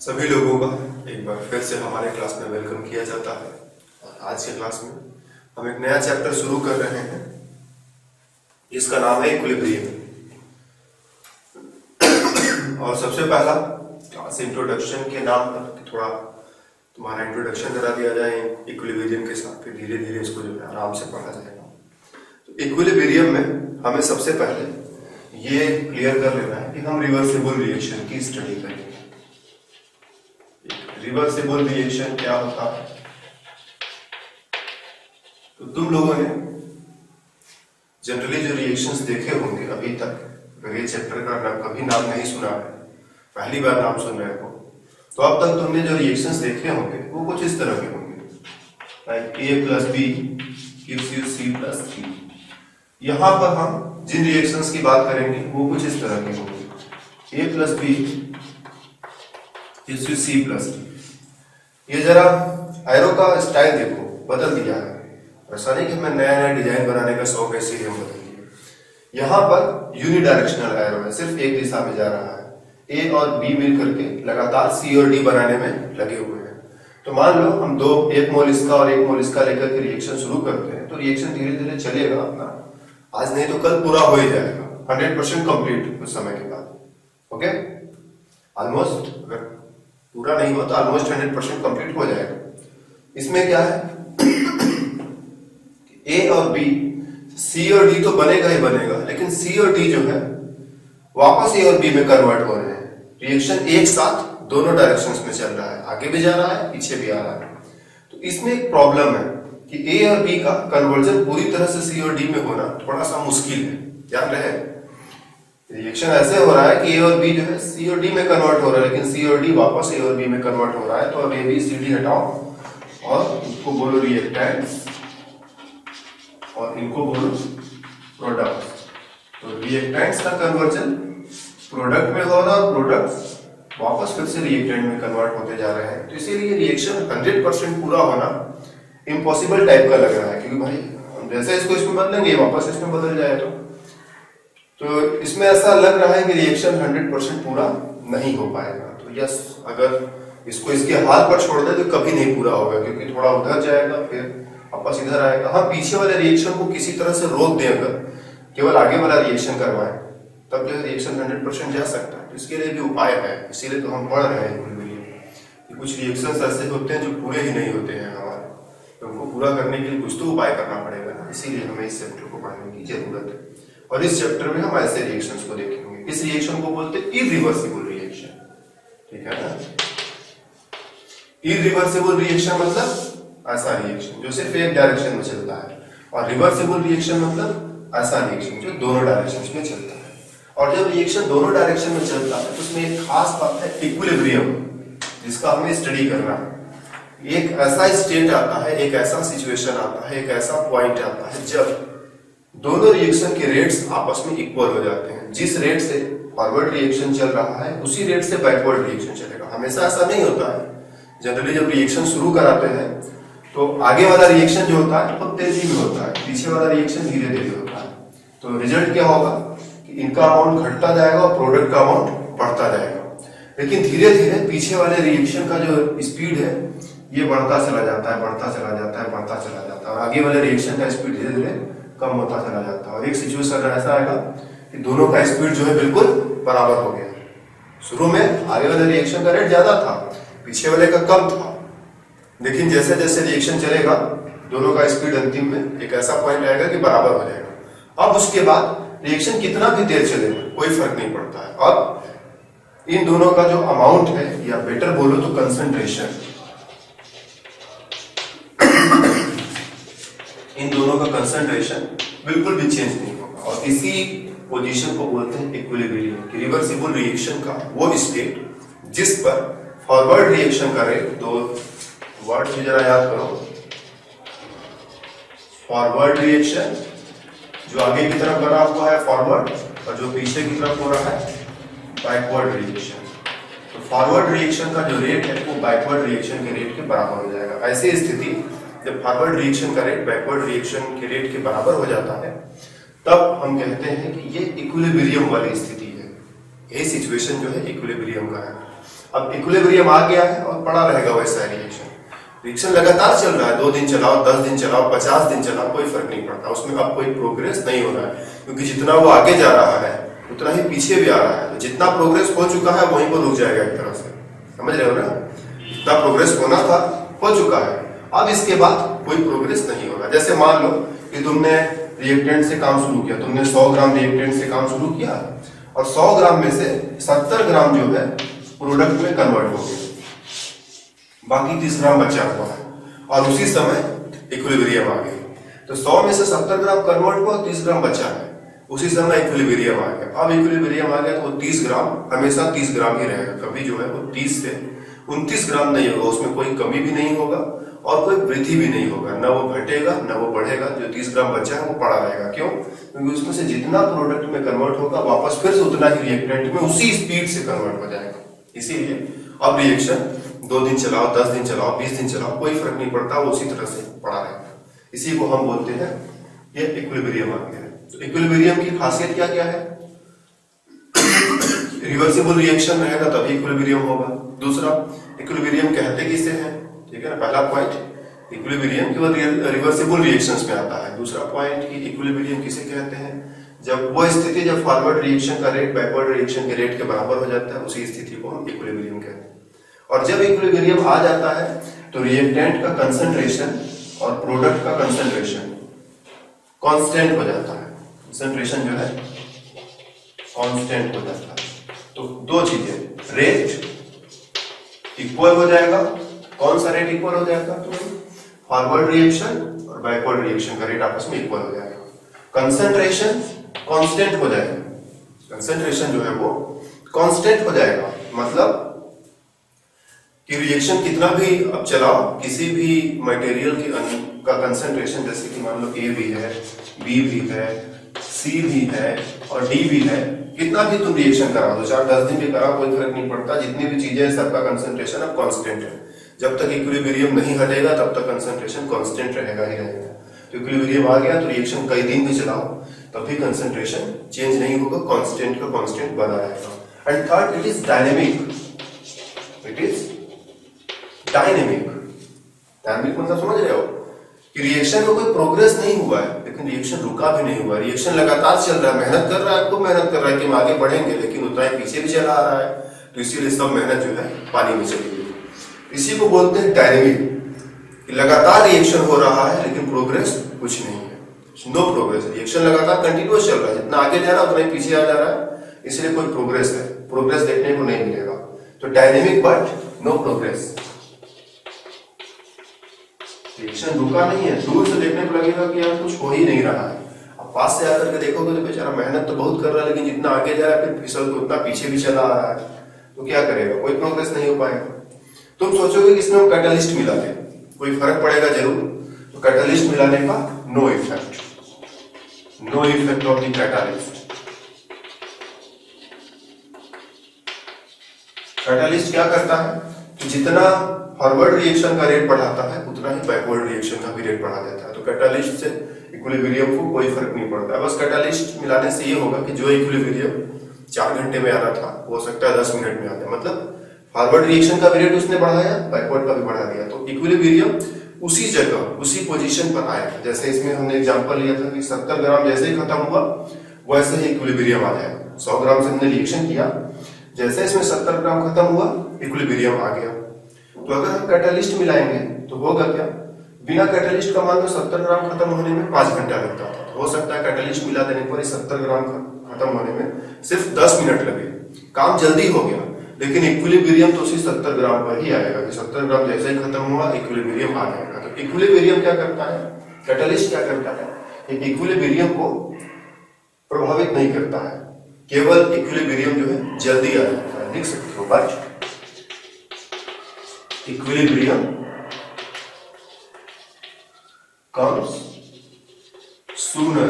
सभी लोगों का एक बार फिर से हमारे क्लास में वेलकम किया जाता है। और आज के क्लास में हम एक नया चैप्टर शुरू कर रहे हैं जिसका नाम है इक्विलिब्रियम। और सबसे पहला क्लास इंट्रोडक्शन के नाम पर थोड़ा तुम्हारा इंट्रोडक्शन करा दिया जाए इक्विलिब्रियम के साथ, फिर धीरे धीरे इसको जो है आराम से पढ़ा जाएगा। तो इक्विलिब्रियम में हमें सबसे पहले ये क्लियर कर लेना है कि हम रिवर्सिबल रिएक्शन की स्टडी करेंगे। रिवर्सिबल रिएक्शन क्या होता है? तो तुम लोगों ने जनरली जो रिएक्शंस देखे होंगे अभी तक, अगर ये चैप्टर का कभी नाम नहीं सुना है, पहली बार नाम सुन रहे हो, तो अब तक तुमने जो रिएक्शंस देखे होंगे वो कुछ इस तरह के होंगे, like A + B gives you C+3। यहां पर हम जिन रिएक्शंस की बात करेंगे वो कुछ इस तरह के होंगे, A + B gives you C+3। ये जरा एरो का स्टाइल देखो, बदल दिया है। ऐसा नहीं कि हमें नया नया डिजाइन बनाने का शौक है इसीलिए हम बदल दिए। यहाँ पर यूनिडायरेक्शनल एरो है, सिर्फ एक दिशा में जा रहा है। ए और बी मिल करके लगातार सी और डी बनाने में लगे हुए हैं। तो मान लो हम एक मोल इसका और एक मोल इसका लेकर के रिएक्शन शुरू करते हैं, तो रिएक्शन धीरे धीरे चलेगा अपना, आज नहीं तो कल पूरा हो ही जाएगा, 100% कंप्लीट कुछ समय के बाद। ओके, ऑलमोस्ट, अगर पूरा नहीं हुआ तो ऑलमोस्ट 100% कंप्लीट हो जाएगा। इसमें क्या है, ए और बी, सी और डी तो बनेगा ही बनेगा, लेकिन सी और डी जो है वापस ए और बी में कन्वर्ट हो रहे हैं। रिएक्शन एक साथ दोनों डायरेक्शंस में चल रहा है, आगे भी जा रहा है पीछे भी आ रहा है। तो इसमें एक प्रॉब्लम है कि ए और बी का कन्वर्जन पूरी तरह से सी और डी में होना थोड़ा सा मुश्किल है। ध्यान रहे, रिएक्शन ऐसे हो रहा है कि ए और बी जो है सी और डी में कन्वर्ट हो रहा है, लेकिन सी और डी वापस ए और बी में कन्वर्ट हो रहा है। तो अब ए बी सी डी हटाओ और इसको बोलो रिएक्टेंट्स और इनको बोलो प्रोडक्ट। तो रिएक्टेंट्स का कन्वर्जन प्रोडक्ट में हो रहा है, प्रोडक्ट वापस फिर से रिएक्टेंट में कन्वर्ट होते जा रहे हैं। तो इसीलिए रिएक्शन 100% पूरा होना इम्पॉसिबल टाइप का लग रहा है, क्योंकि भाई हम जैसे इसको इसमें बदलेंगे वापस इसमें बदल जाए तो इसमें ऐसा लग रहा है कि रिएक्शन 100% पूरा नहीं हो पाएगा। तो यस, अगर इसको इसके हाल पर छोड़ दे तो कभी नहीं पूरा होगा, क्योंकि थोड़ा उधर जाएगा फिर वापस इधर आएगा। हाँ, पीछे वाले रिएक्शन को किसी तरह से रोक दें, अगर केवल आगे वाला रिएक्शन करवाएं, तब जो रिएक्शन 100% जा सकता है। तो इसके लिए भी उपाय है, इसीलिए तो हम पढ़ रहे हैं कि कुछ रिएक्शंस ऐसे होते हैं जो पूरे ही नहीं होते हैं हमारे, तो उनको पूरा करने के लिए कुछ तो उपाय करना पड़ेगा ना, इसीलिए हमें इस चैप्टर को पढ़ने की जरूरत है। और इस चैप्टर में हम ऐसे रिएक्शंस को देखेंगे। इस रिएक्शन को बोलते हैं इरिवर्सिबल रिएक्शन, ठीक है ना। इरिवर्सिबल रिएक्शन मतलब ऐसा रिएक्शन जो सिर्फ एक डायरेक्शन में चलता है, और रिवर्सिबल रिएक्शन मतलब ऐसा रिएक्शन जो दोनों डायरेक्शंस में चलता है। और जब रिएक्शन दोनों डायरेक्शन में चलता है तो उसमें एक खास बात है इक्विलिब्रियम, जिसका हमें स्टडी करना है। एक ऐसा स्टेट आता है, एक ऐसा सिचुएशन आता है, एक ऐसा पॉइंट आता है जब दोनों रिएक्शन के रेट्स आपस में इक्वल हो जाते हैं। जिस रेट से फॉरवर्ड रिएक्शन चल रहा है उसी रेट से बैकवर्ड रिएक्शन चलेगा। हमेशा ऐसा नहीं होता है। जनरली जब रिएक्शन शुरू कराते हैं तो आगे वाला रिएक्शन जो होता है बहुत तेजी में होता है, पीछे वाला रिएक्शन धीरे धीरे होता है। तो रिजल्ट क्या होगा कि इनका अमाउंट घटता जाएगा और प्रोडक्ट का अमाउंट बढ़ता जाएगा। लेकिन धीरे धीरे पीछे वाले रिएक्शन का जो स्पीड है ये बढ़ता चला जाता है, बढ़ता चला जाता है, बढ़ता चला जाता है, और आगे वाले रिएक्शन का स्पीड धीरे धीरे कम होता चला जाता है। और एक सिचुएशन ऐसा आएगा कि दोनों का स्पीड जो है बिल्कुल बराबर हो गया। शुरू में आगे वाले रिएक्शन का रेट ज्यादा था, पीछे वाले का कम था, लेकिन जैसे जैसे रिएक्शन चलेगा दोनों का स्पीड अंतिम में एक ऐसा पॉइंट आएगा कि बराबर हो जाएगा। अब उसके बाद रिएक्शन कितना भी तेज चलेगा कोई फर्क नहीं पड़ता है। अब इन दोनों का जो अमाउंट है, या बेटर बोलो तो कंसंट्रेशन, इन दोनों का कंसंट्रेशन बिल्कुल भी चेंज नहीं होगा। और इसी पोजीशन को बोलते हैं इक्विलिब्रियम, कि रिवर्सिबल रिएक्शन का वो स्टेट जिस पर फॉरवर्ड रिएक्शन का रेट, दो वर्ड भी जरा याद करो, फॉरवर्ड रिएक्शन जो आगे की तरफ बना हुआ है फॉरवर्ड, और जो पीछे की तरफ हो रहा है बैकवर्ड रिएक्शन। तो फॉरवर्ड रिएक्शन का जो रेट है वो बैकवर्ड रिएक्शन के रेट के बराबर हो जाएगा। ऐसी स्थिति जब फॉरवर्ड रिएक्शन का रेट बैकवर्ड रिएक्शन के रेट के बराबर हो जाता है, तब हम कहते हैं कि ये इक्विलिब्रियम वाली स्थिति है। यही सिचुएशन जो है इक्विलिब्रियम का है। अब इक्विलिब्रियम आ गया है और पड़ा रहेगा वैसा रिएक्शन लगातार चल रहा है, 2 दिन चलाओ, 10 दिन चलाओ, 50 दिन चलाओ, कोई फर्क नहीं पड़ता, उसमें अब कोई प्रोग्रेस नहीं हो रहा है, क्योंकि जितना वो आगे जा रहा है उतना ही पीछे भी आ रहा है। तो जितना प्रोग्रेस हो चुका है वहीं पर रुक जाएगा एक तरह से, समझ रहे हो ना? जितना प्रोग्रेस होना था हो चुका है, अब इसके बाद कोई प्रोग्रेस नहीं होगा। जैसे मान लो कि तुमने रिएक्टेंट से काम शुरू किया, तुमने 100 ग्राम रिएक्टेंट से काम शुरू किया और 100 ग्राम में से 70 ग्राम जो है प्रोडक्ट में कन्वर्ट हो गया, बाकी 30 ग्राम बचा हुआ है, और उसी समय इक्विलिब्रियम आ गया। तो 100 में से 70 ग्राम कन्वर्ट हुआ, 30 ग्राम बचा है, उसी समय इक्विलिब्रियम आ गया। अब इक्विलिब्रियम आ गया तो वो 30 ग्राम हमेशा 30 ग्राम ही रहेगा, कभी जो है वो 30 से 29 ग्राम नहीं होगा, उसमें कोई कमी भी नहीं होगा और कोई वृद्धि भी नहीं होगा, ना वो घटेगा ना वो बढ़ेगा। जो 30 ग्राम बचा है वो पड़ा रहेगा। क्यों? क्योंकि उसमें से जितना प्रोडक्ट में कन्वर्ट होगा वापस फिर से उतना ही रिएक्टेंट में उसी स्पीड से कन्वर्ट हो जाएगा। इसीलिए अब रिएक्शन 2 दिन चलाओ, 10 दिन चलाओ, 20 दिन चलाओ, कोई फर्क नहीं पड़ता, वो उसी तरह से पड़ा रहेगा। इसी को हम बोलते हैं ये इक्विलिब्रियम आ गया। तो इक्विलिब्रियम की खासियत क्या क्या है? रिवर्सिबल रिएक्शन रहेगा तभी इक्विलिब्रियम होगा। दूसरा, इक्विलिब्रियम कहते किसे हैं? ठीक है ना, पहला पॉइंट इक्विलिब्रियम केवल रिवर्सिबल रिएक्शंस में आता है। दूसरा पॉइंट कि इक्विलिब्रियम किसे कहते हैं? जब वो स्थिति जब फॉरवर्ड रिएक्शन का रेट बैकवर्ड रिएक्शन के रेट के बराबर हो जाता है, उसी स्थिति को हम इक्विलिब्रियम कहते हैं। और जब इक्विलिब्रियम आ जाता है तो रिएक्टेंट का कंसंट्रेशन और प्रोडक्ट का कंसंट्रेशन कांस्टेंट हो जाता है। कंसंट्रेशन जो है कांस्टेंट हो जाता है। तो दो चीजें, रेट इक्वल हो जाएगा। कौन सा रेट इक्वल हो जाएगा? तो फॉरवर्ड रिएक्शन और बैकवर्ड रिएक्शन का रेट आपस में इक्वल हो जाएगा। कंसंट्रेशन कांस्टेंट हो जाएगा। कंसंट्रेशन जो है वो कांस्टेंट हो जाएगा, मतलब कि रिएक्शन कितना भी अब चलाओ, किसी भी मटेरियल के का कंसंट्रेशन, जैसे कि मान लो ए भी है, बी भी है, सी भी है और डी भी है, कितना भी तुम रिएक्शन कराओ, 2 4 10 दिन भी कराओ, कोई फर्क नहीं पड़ता। जितनी भी चीजें हैं सबका कंसंट्रेशन अब कांस्टेंट है। जब तक इक्विलिब्रियम नहीं हटेगा तब तक कंसंट्रेशन कांस्टेंट रहेगा ही रहेगा। तो इक्विलिब्रियम आ गया तो रिएक्शन कई दिन भी चलाओ तब भी कंसंट्रेशन चेंज नहीं होगा, कांस्टेंट का कांस्टेंट बना रहेगा। And third, it is dynamic. It is dynamic. Dynamic मतलब समझ रहे हो कि रिएक्शन में कोई प्रोग्रेस नहीं हुआ है, लेकिन रिएक्शन रुका भी नहीं हुआ। रिएक्शन लगातार चल रहा है, मेहनत कर रहा है, खूब मेहनत कर रहा है कि हम आगे बढ़ेंगे, लेकिन उतना ही पीछे भी चला आ रहा है। तो इसीलिए सब मेहनत जो है पानी में चली गई। इसी को बोलते हैं डायनेमिक। लगातार रिएक्शन हो रहा है लेकिन प्रोग्रेस कुछ नहीं है, नो प्रोग्रेस। रिएक्शन लगातार कंटिन्यूअस चल रहा है, जितना आगे जा रहा है उतना ही पीछे आ जा रहा है, इसलिए कोई प्रोग्रेस है, प्रोग्रेस देखने को नहीं मिलेगा। तो dynamic but no progress. Reaction रुका नहीं है, दूर से देखने को लगेगा कि यार कुछ हो ही नहीं रहा है। अब पास से आकर के देखोगे तो बेचारा मेहनत तो बहुत कर रहा है, लेकिन जितना आगे जा रहा है फिर फिसल के उतना पीछे भी चला आ रहा है, तो क्या करेगा? कोई प्रोग्रेस नहीं हो पाएगा। तुम सोचोगे कि इसमें हम कैटलिस्ट मिला दें, कोई फर्क पड़ेगा जरूर। तो कैटलिस्ट मिलाने का no effect, no effect of the catalyst. Catalyst क्या करता है कि जितना फॉरवर्ड रिएक्शन का रेट बढ़ाता है उतना ही बैकवर्ड रिएक्शन का भी रेट बढ़ा देता है। तो कैटलिस्ट से इक्विलिब्रियम को कोई फर्क नहीं पड़ता। बस कैटलिस्ट मिलाने से ये होगा कि जो इक्विलिब्रियम 4 घंटे में आना था हो सकता है 10 मिनट में आ जाए, मतलब फॉरवर्ड रिएक्शन का भी रेट उसने बढ़ाया, बैकवर्ड का भी बढ़ा दिया, तो इक्विलिब्रियम उसी जगह उसी पोजीशन पर आएगा। जैसे इसमें हमने एग्जांपल लिया था कि 70 ग्राम जैसे ही खत्म हुआ वैसे ही इक्विलिब्रियम आ जाएगा। 100 ग्राम से हमने रिएक्शन किया, जैसे इसमें 70 ग्राम खत्म हुआ इक्विलिब्रियम आ गया। तो अगर हम कैटलिस्ट मिलाएंगे तो होगा क्या? बिना कैटलिस्ट का मान लो 70 ग्राम खत्म होने में 5 घंटा लगता था, हो सकता है कैटलिस्ट मिला देने पर 70 ग्राम खत्म होने में सिर्फ 10 मिनट लगे, काम जल्दी हो गया। लेकिन इक्विलिब्रियम तो उसी 70 ग्राम पर ही आएगा कि 70 ग्राम जैसे ही खत्म हुआ इक्विलिब्रियम आ जाएगा। तो इक्विलिब्रियम क्या करता है, कैटलिस्ट क्या करता है, इक्विलिब्रियम को प्रभावित नहीं करता है, केवल इक्विलिब्रियम जो है जल्दी आ जाता है। लिख सकते हो, बट इक्विलिब्रियम कम्स सूनर,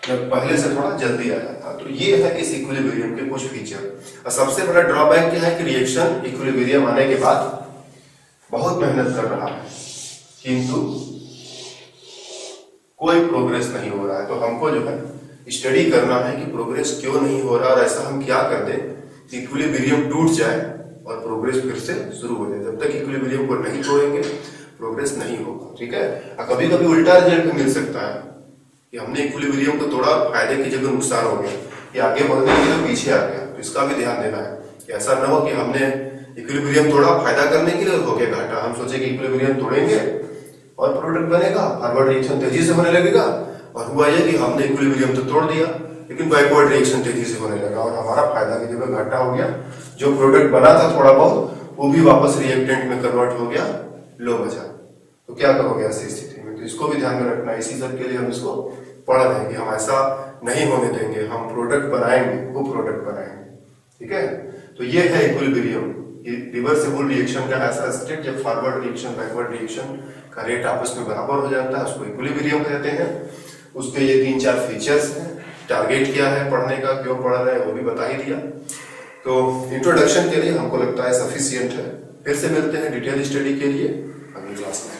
जब पहले से थोड़ा जल्दी आ जाता है। तो ये है इस इक्विलिब्रियम के कुछ फीचर। और सबसे बड़ा ड्रॉबैक क्या है कि रिएक्शन इक्विलिब्रियम आने के बाद बहुत मेहनत कर रहा है किंतु कोई प्रोग्रेस नहीं हो रहा है। तो हमको जो है स्टडी करना है कि प्रोग्रेस क्यों नहीं हो रहा, और ऐसा हम क्या कर दें इक्विलिब्रियम टूट जाए और प्रोग्रेस फिर से शुरू हो जाए। जब तक इक्विलिब्रियम को नहीं तोड़ेंगे प्रोग्रेस नहीं होगा, ठीक है। कभी कभी उल्टा रिजल्ट मिल सकता है कि हमने इक्विलिब्रियम को तोड़ा, फायदे की जगह नुकसान हो गया, कि आगे बढ़ने के लिए पीछे आ गया। तो इसका भी ध्यान देना है कि ऐसा न हो कि हमने इक्विलिब्रियम तोड़ा फायदा करने के लिए, हो गया घाटा। हम सोचे कि इक्विलिब्रियम तोड़ेंगे और प्रोडक्ट बनेगा, फॉरवर्ड रिएक्शन तेजी से होने लगेगा, और हुआ यह कि हमने इक्विलिब्रियम तो तोड़ दिया लेकिन बैकवर्ड रिएक्शन तेजी से होने लगा और हमारा फायदा की जगह घाटा हो गया। जो प्रोडक्ट बना था थोड़ा बहुत वो भी वापस रिएक्टेंट में कन्वर्ट हो गया, लो बचा। तो क्या करोगे ऐसी स्थिति में? तो इसको भी ध्यान में रखना है। इसी सब के लिए हम इसको पढ़ रहे हैं कि हम ऐसा नहीं होने देंगे, हम प्रोडक्ट बनाएंगे, वो प्रोडक्ट बनाएंगे, ठीक है। तो ये है इक्विलिब्रियम, रिवर्सिबल रिएक्शन का ऐसा स्टेट जब फॉरवर्ड रिएक्शन बैकवर्ड रिएक्शन का रेट आपस में बराबर हो जाता है, उसको इक्विलिब्रियम कहते हैं। उसके ये 3-4 फीचर्स हैं। टारगेट क्या है पढ़ने का, क्यों पढ़ रहे हैं वो भी बता ही दिया। तो इंट्रोडक्शन के लिए हमको लगता है सफिशिएंट है। फिर से मिलते हैं डिटेल स्टडी के लिए अगली क्लास में।